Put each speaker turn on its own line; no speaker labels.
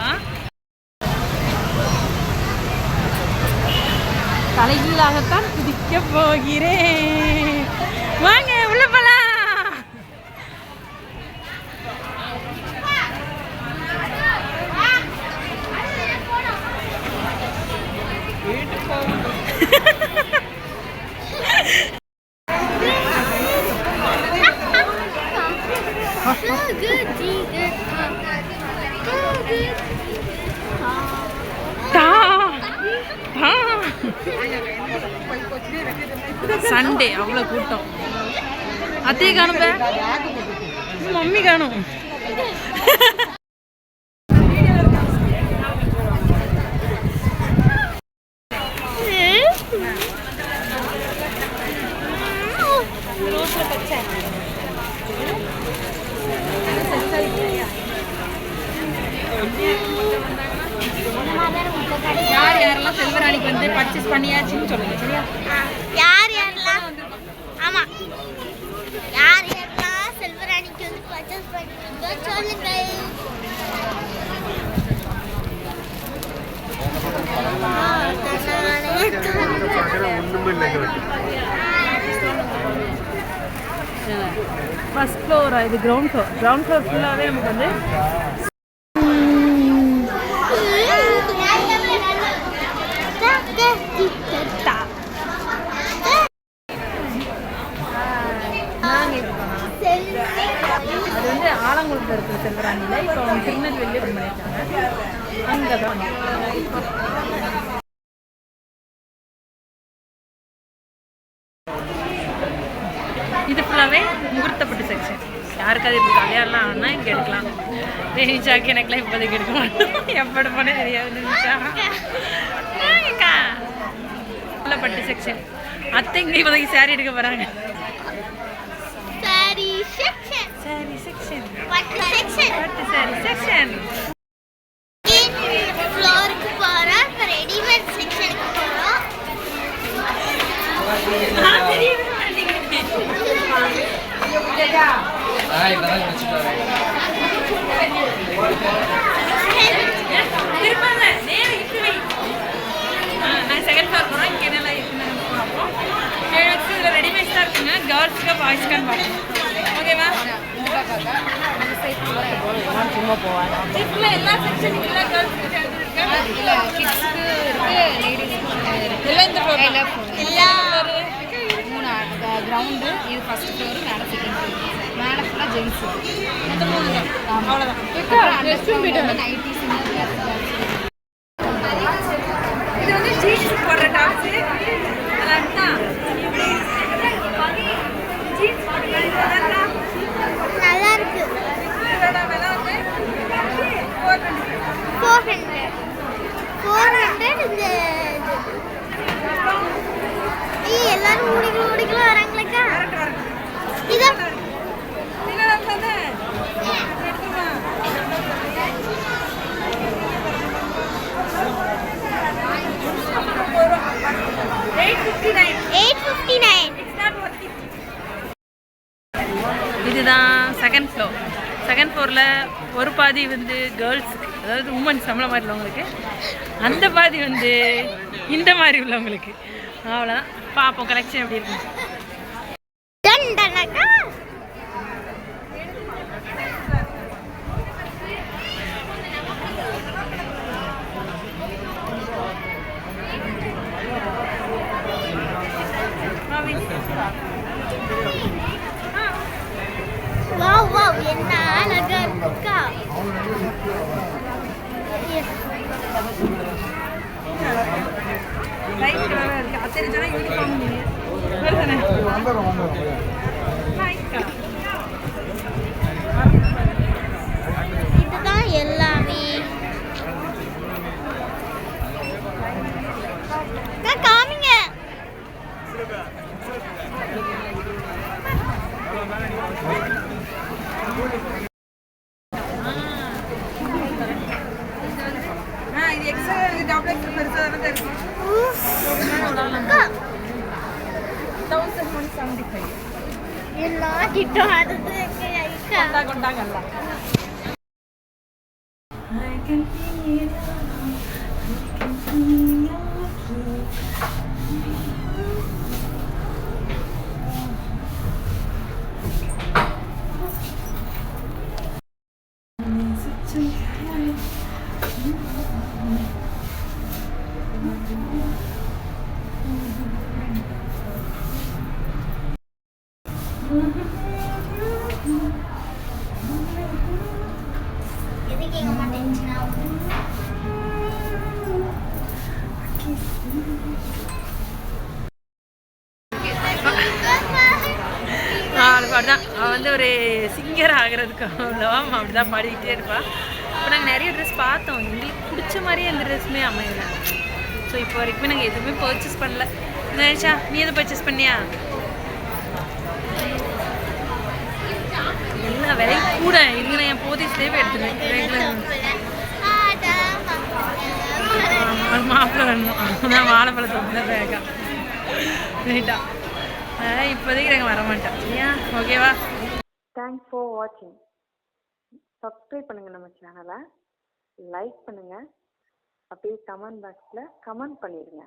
பார்க்கலாம். தலைகீழாகத்தான் குதிக்க போகிறேன். வாங்க உள்ள போலாம். சண்டே அவ்வளோ கூட்டம். அத்தையை காணும், மம்மி காணும். யார் யாரெல்லாம் செல்வராணிக்கு வந்து பர்ச்சேஸ் பண்ணியாச்சுன்னு சொல்லுங்க சரியா?
யார் யாரெல்லாம் ஆமா யார் யாரெல்லாம் செல்வராணிக்கு வந்து பர்ச்சேஸ் பண்ணீங்க சொல்லுங்க.
First Flora? இது கிரவுண்ட் ஃப்ளோர். கிரவுண்ட் ஃப்ளோர் ஃபுல்லாகவே நமக்கு வந்து அது வந்து ஆலங்குளத்தில் இருக்கிற செல்வராணியில் இப்போ அவங்க திருநெல்வேலியே பண்ணியிருக்காங்க. அங்கே தான் இது ஃபுல்லாகவே முகூர்த்தப்பட்டு செக்ஷன். யாருக்காவது இப்போ கல்யாணம்லாம் ஆனால் இங்கே எடுக்கலாம். நிஷாக்கு எனக்குலாம் இப்போதைக்கு எடுக்க மாட்டோம். எப்படி போனே தெரியாது நிஷா. பட்டு செக்ஷன். அத்தை இங்கே இப்போதைக்கு சாரி எடுக்க போகிறாங்க.
Sorry section.
Sorry section.
பட்டு செக்ஷன்.
பட்டு சாரி செக்ஷன்.
ஃப்ளோருக்கு போகிறோம். இப்போ ரெடிமேட் செக்ஷனுக்கு போகிறோம்.
செகண்ட் ஃப்ளோர் போகிறோம். இங்கே என்னெல்லாம் இருக்குன்னு பார்ப்போம். இதில் ரெடிமேட்ஸ் தான் இருக்குங்க. கேர்ள்ஸ்க்கு பாய்ஸ்க்கான்னு பார்ப்போம். ஓகேவா? சும்மா போவாங்க. இதில் எல்லா செக்ஷனுக்கு எல்லாம் கேர்ள்ஸ்க்கு எல்லாம் இந்த ஃப்ளோர் எல்லாம்
கிரவுண்டு. இது ஃபர்ஸ்ட் ஃப்ளோரு, மேலே செகண்ட் ஃப்ளோர். மேலே ஃபுல்லாக ஜென்ஸு.
அந்த 3 தான். அவ்வளோதான்.
நைட்டிஸ்.
இது வந்து ஜீன்ஸ் போடுற டாப்ஸு. அதெல்லாம் ஜீன்ஸ்
நல்லா இருக்கு.
இதோட விலை வந்து
400 இந்த எல்லாரும் முடிக்கலாம் வராங்களா? இதான்
இதுதான் செகண்ட் ஃப்ளோர். செகண்ட் ஃப்ளோரில் ஒரு பாதி வந்து கேர்ள்ஸுக்கு, அதாவது உமன்ஸ் நம்மள மாதிரி உள்ளவங்களுக்கு, அந்த பாதி வந்து இந்த மாதிரி உள்ளவங்களுக்கு. அவ்வளோதான். பார்ப்போம் கலெக்ஷன் எப்படி இருக்கு.
வாவ் வாவ் என்ன அழகா இருக்கா.
லைட் கலராக இருக்குது. அத்தனை ஜனம் யூனிஃபார்ம்
இதுதான் எல்லாமே. காமிங்க.
இது எக்ஸ்ட்ரா டாப்லெட் பெருசாக தான் இருக்கு. 1175
எல்லாம் கிட்ட
கொண்டாங்கல்ல. I can feel it. I can feel it.
எதுக்கு எங்க அம்மா டென்ஷன் ஆகும்?
அவள் பாடுதான். அவள் வந்து ஒரு சிங்கர் ஆகிறதுக்கு அவ்வளோவா அப்படி தான் பாடிக்கிட்டே இருப்பாள். இப்போ நாங்கள் நிறைய ட்ரெஸ் பார்த்தோம், எங்களுக்கு பிடிச்ச மாதிரியே எந்த ட்ரெஸ்ஸுமே அமையல. ஸோ இப்போ வரைக்குமே நாங்கள் எதுவுமே பர்ச்சேஸ் பண்ணல. நினைச்சா நீ எதுவும் பர்ச்சேஸ் பண்ணியா? எல்லா விலையும் கூட இருங்க, நான் என் போதீஸ்லேயே எடுத்துருவேன். மாப்பிள்ளை வேணும், நான் வாழைப்பழத்தை வேகா ரைட்டா. இப்போதைக்கு நாங்கள் வரமாட்டோம். சரியா? ஓகேவா?
தேங்க்ஸ் ஃபார் வாட்சிங். சப்ஸ்கிரைப் பண்ணுங்கள் நம்ம சேனலை, லைக் பண்ணுங்கள், அப்படியே கமெண்ட் பாக்ஸில் கமெண்ட் பண்ணிடுங்க.